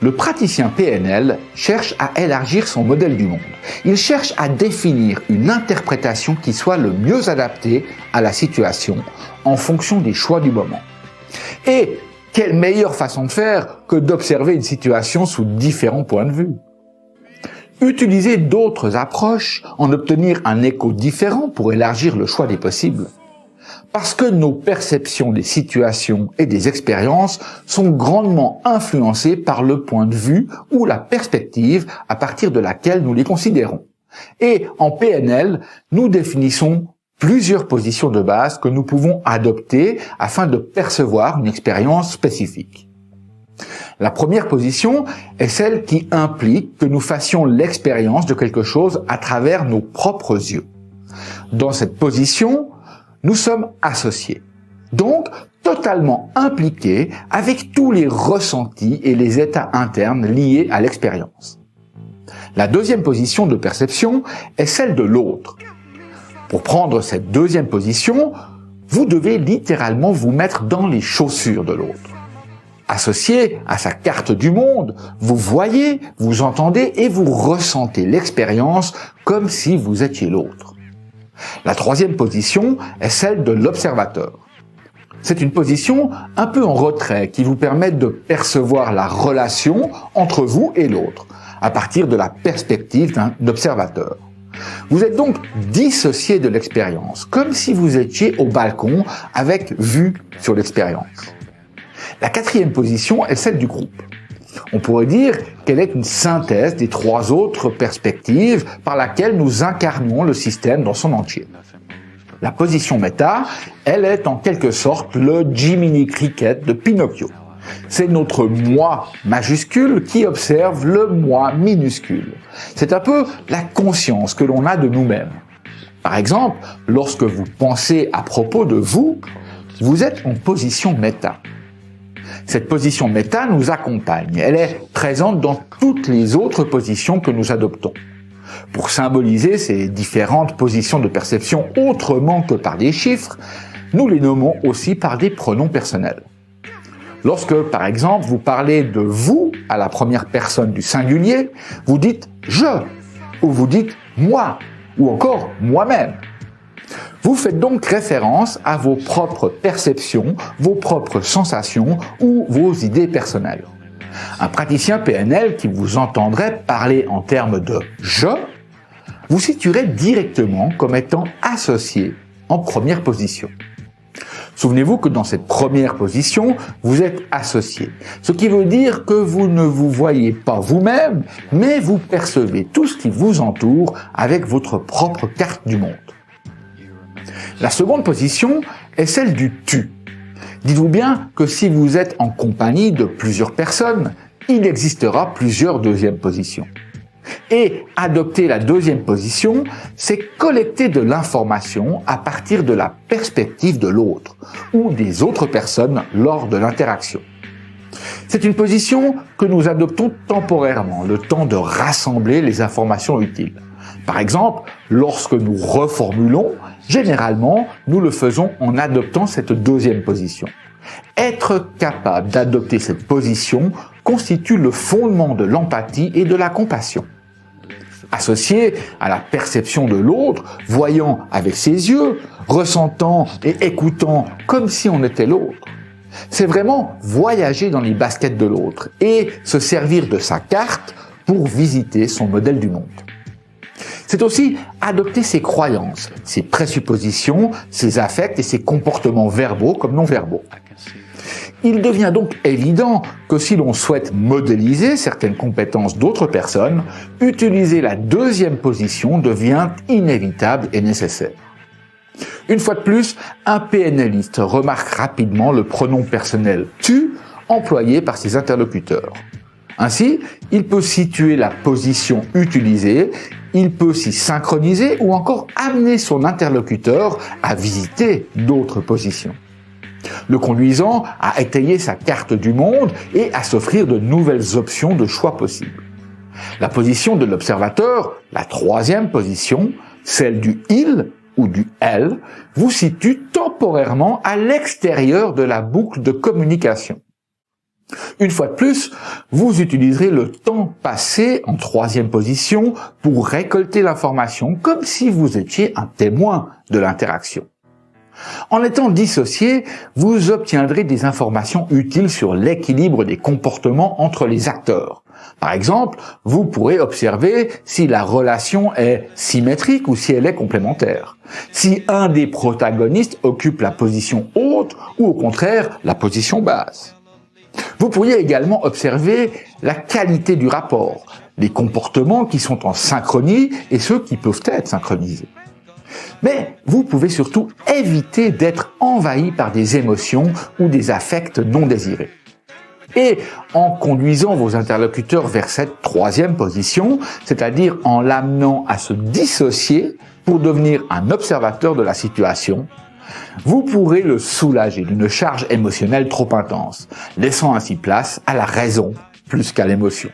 Le praticien PNL cherche à élargir son modèle du monde. Il cherche à définir une interprétation qui soit le mieux adaptée à la situation en fonction des choix du moment. Et quelle meilleure façon de faire que d'observer une situation sous différents points de vue? Utiliser d'autres approches, en obtenir un écho différent pour élargir le choix des possibles. Parce que nos perceptions des situations et des expériences sont grandement influencées par le point de vue ou la perspective à partir de laquelle nous les considérons. Et en PNL, nous définissons plusieurs positions de base que nous pouvons adopter afin de percevoir une expérience spécifique. La première position est celle qui implique que nous fassions l'expérience de quelque chose à travers nos propres yeux. Dans cette position, nous sommes associés, donc totalement impliqués avec tous les ressentis et les états internes liés à l'expérience. La deuxième position de perception est celle de l'autre. Pour prendre cette deuxième position, vous devez littéralement vous mettre dans les chaussures de l'autre. Associé à sa carte du monde, vous voyez, vous entendez et vous ressentez l'expérience comme si vous étiez l'autre. La troisième position est celle de l'observateur. C'est une position un peu en retrait qui vous permet de percevoir la relation entre vous et l'autre, à partir de la perspective d'un observateur. Vous êtes donc dissocié de l'expérience, comme si vous étiez au balcon avec vue sur l'expérience. La quatrième position est celle du groupe. On pourrait dire qu'elle est une synthèse des trois autres perspectives par laquelle nous incarnons le système dans son entier. La position méta, elle est en quelque sorte le Jiminy Cricket de Pinocchio. C'est notre moi majuscule qui observe le moi minuscule. C'est un peu la conscience que l'on a de nous-mêmes. Par exemple, lorsque vous pensez à propos de vous, vous êtes en position méta. Cette position méta nous accompagne. Elle est présente dans toutes les autres positions que nous adoptons. Pour symboliser ces différentes positions de perception autrement que par des chiffres, nous les nommons aussi par des pronoms personnels. Lorsque, par exemple, vous parlez de vous à la première personne du singulier, vous dites « je » ou vous dites « moi » ou encore « moi-même ». Vous faites donc référence à vos propres perceptions, vos propres sensations ou vos idées personnelles. Un praticien PNL qui vous entendrait parler en termes de « je » vous situerait directement comme étant associé en première position. Souvenez-vous que dans cette première position, vous êtes associé, ce qui veut dire que vous ne vous voyez pas vous-même, mais vous percevez tout ce qui vous entoure avec votre propre carte du monde. La seconde position est celle du « tu ». Dites-vous bien que si vous êtes en compagnie de plusieurs personnes, il existera plusieurs deuxièmes positions. Et adopter la deuxième position, c'est collecter de l'information à partir de la perspective de l'autre ou des autres personnes lors de l'interaction. C'est une position que nous adoptons temporairement, le temps de rassembler les informations utiles. Par exemple, lorsque nous reformulons, généralement, nous le faisons en adoptant cette deuxième position. Être capable d'adopter cette position constitue le fondement de l'empathie et de la compassion. Associé à la perception de l'autre, voyant avec ses yeux, ressentant et écoutant comme si on était l'autre. C'est vraiment voyager dans les baskets de l'autre et se servir de sa carte pour visiter son modèle du monde. C'est aussi adopter ses croyances, ses présuppositions, ses affects et ses comportements verbaux comme non verbaux. Il devient donc évident que si l'on souhaite modéliser certaines compétences d'autres personnes, utiliser la deuxième position devient inévitable et nécessaire. Une fois de plus, un PNListe remarque rapidement le pronom personnel « tu » employé par ses interlocuteurs. Ainsi, il peut situer la position utilisée, il peut s'y synchroniser ou encore amener son interlocuteur à visiter d'autres positions, le conduisant à étayer sa carte du monde et à s'offrir de nouvelles options de choix possibles. La position de l'observateur, la troisième position, celle du « il » ou du « elle », vous situe temporairement à l'extérieur de la boucle de communication. Une fois de plus, vous utiliserez le temps passé en troisième position pour récolter l'information comme si vous étiez un témoin de l'interaction. En étant dissocié, vous obtiendrez des informations utiles sur l'équilibre des comportements entre les acteurs. Par exemple, vous pourrez observer si la relation est symétrique ou si elle est complémentaire. Si un des protagonistes occupe la position haute ou au contraire la position basse. Vous pourriez également observer la qualité du rapport, les comportements qui sont en synchronie et ceux qui peuvent être synchronisés. Mais vous pouvez surtout éviter d'être envahi par des émotions ou des affects non désirés. Et en conduisant vos interlocuteurs vers cette troisième position, c'est-à-dire en l'amenant à se dissocier pour devenir un observateur de la situation, vous pourrez le soulager d'une charge émotionnelle trop intense, laissant ainsi place à la raison plus qu'à l'émotion.